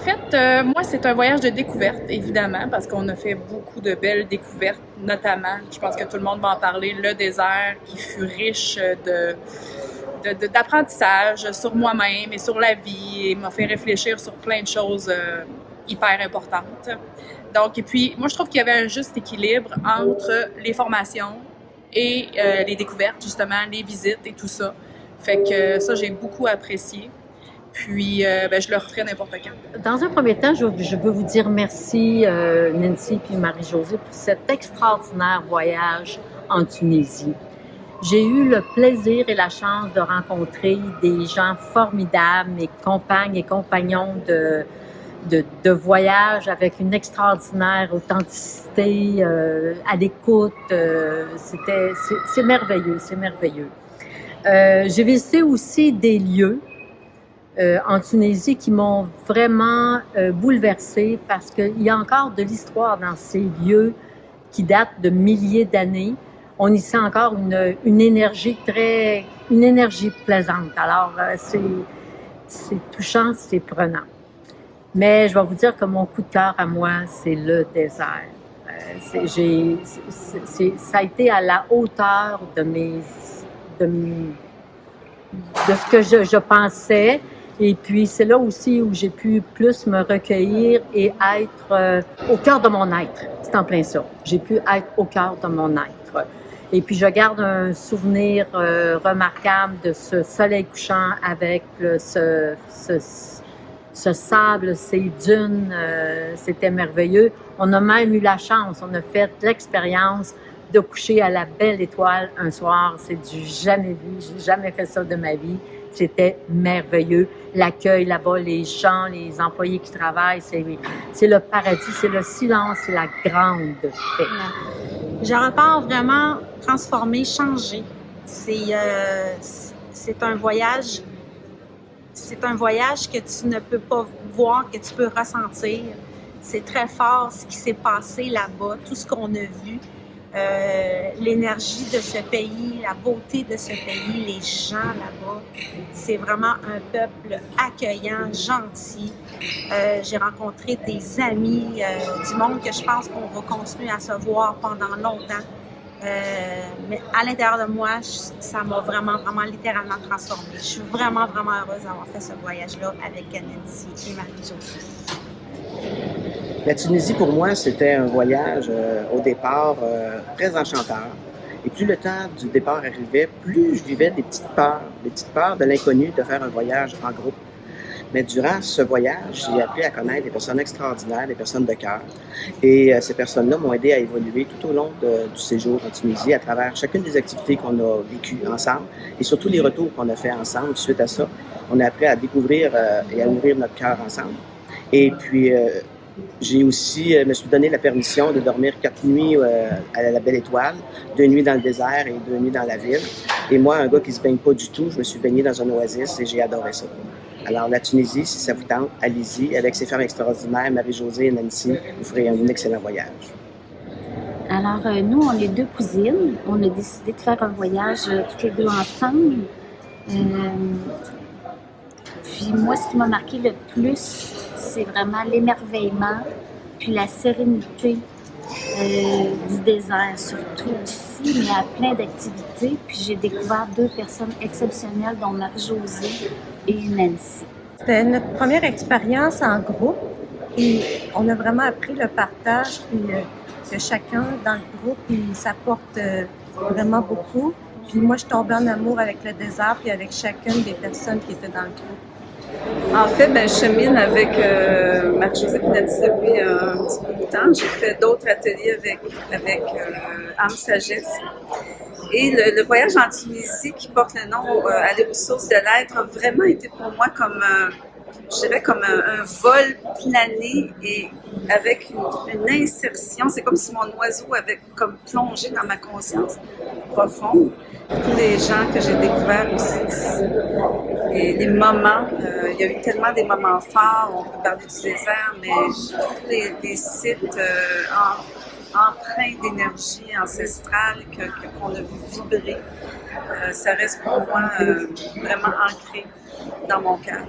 fait, moi, c'est un voyage de découverte, évidemment, parce qu'on a fait beaucoup de belles découvertes, notamment, je pense que tout le monde va en parler, le désert qui fut riche d'apprentissage sur moi-même et sur la vie et m'a fait réfléchir sur plein de choses hyper importantes. Donc, et puis, moi, je trouve qu'il y avait un juste équilibre entre les formations et les découvertes, justement, les visites et tout ça. Fait que ça, j'ai beaucoup apprécié. Puis, je le referai n'importe quand. Dans un premier temps, je veux vous dire merci, Nancy et Marie-Josée, pour cet extraordinaire voyage en Tunisie. J'ai eu le plaisir et la chance de rencontrer des gens formidables, mes compagnes et compagnons de voyage avec une extraordinaire authenticité, à l'écoute. C'est merveilleux, c'est merveilleux. J'ai visité aussi des lieux en Tunisie qui m'ont vraiment bouleversée parce qu'il y a encore de l'histoire dans ces lieux qui datent de milliers d'années. On y sent encore une énergie plaisante. Alors, c'est touchant, c'est prenant. Mais je vais vous dire que mon coup de cœur à moi, c'est le désert. Ça a été à la hauteur de ce que je pensais. Et puis, c'est là aussi où j'ai pu plus me recueillir et être au cœur de mon être. C'est en plein ça. J'ai pu être au cœur de mon être. Et puis, je garde un souvenir remarquable de ce soleil couchant avec ce sable, ces dunes. C'était merveilleux. On a même eu la chance, on a fait l'expérience de coucher à la belle étoile un soir. C'est du jamais vu. J'ai jamais fait ça de ma vie. C'était merveilleux. L'accueil là-bas, les gens, les employés qui travaillent, c'est le paradis, c'est le silence, c'est la grande paix. Je repars vraiment transformé, changé. C'est un voyage. C'est un voyage que tu ne peux pas voir, que tu peux ressentir. C'est très fort ce qui s'est passé là-bas, tout ce qu'on a vu. L'énergie de ce pays, la beauté de ce pays, les gens là-bas. C'est vraiment un peuple accueillant, gentil. J'ai rencontré des amis, du monde que je pense qu'on va continuer à se voir pendant longtemps. Mais à l'intérieur de moi, ça m'a vraiment, vraiment littéralement transformée. Je suis vraiment, vraiment heureuse d'avoir fait ce voyage-là avec Nancy et Marie-Josée. La Tunisie, pour moi, c'était un voyage au départ très enchanteur. Et plus le temps du départ arrivait, plus je vivais des petites peurs de l'inconnu, de faire un voyage en groupe. Mais durant ce voyage, j'ai appris à connaître des personnes extraordinaires, des personnes de cœur. Et ces personnes-là m'ont aidé à évoluer tout au long du séjour en Tunisie, à travers chacune des activités qu'on a vécues ensemble et surtout les retours qu'on a fait ensemble. Suite à ça, on a appris à découvrir et à nourrir notre cœur ensemble. Et puis, j'ai aussi me suis donné la permission de dormir 4 nuits à la Belle Étoile, 2 nuits dans le désert et 2 nuits dans la ville. Et moi, un gars qui se baigne pas du tout, je me suis baigné dans un oasis et j'ai adoré ça. Alors, la Tunisie, si ça vous tente, allez-y. Avec ces femmes extraordinaires, Marie-Josée et Nancy, vous ferez un excellent voyage. Alors, nous, on est 2 cousines. On a décidé de faire un voyage toutes les 2 ensemble. Puis moi, ce qui m'a marqué le plus, c'est vraiment l'émerveillement, puis la sérénité du désert, surtout aussi, mais à plein d'activités. Puis j'ai découvert 2 personnes exceptionnelles, dont Marie-Josée et Nancy. C'était notre première expérience en groupe et on a vraiment appris le partage, puis que chacun dans le groupe, il s'apporte vraiment beaucoup. Puis moi, je suis tombée en amour avec le désert puis avec chacune des personnes qui étaient dans le groupe. En fait, je chemine avec Marie-Josée et Nancy depuis un petit peu de temps. J'ai fait d'autres ateliers avec Âme Sagesse. Et le voyage en Tunisie, qui porte le nom Aller aux sources de l'être, a vraiment été pour moi comme, je dirais, comme un vol plané et avec une insertion. C'est comme si mon oiseau avait comme plongé dans ma conscience profonde. Tous les gens que j'ai découverts aussi ici, et les moments, il y a eu tellement des moments forts, on peut parler du désert, mais tous les sites empreints d'énergie ancestrale qu'on a vu vibrer, ça reste pour moi vraiment ancré dans mon cœur.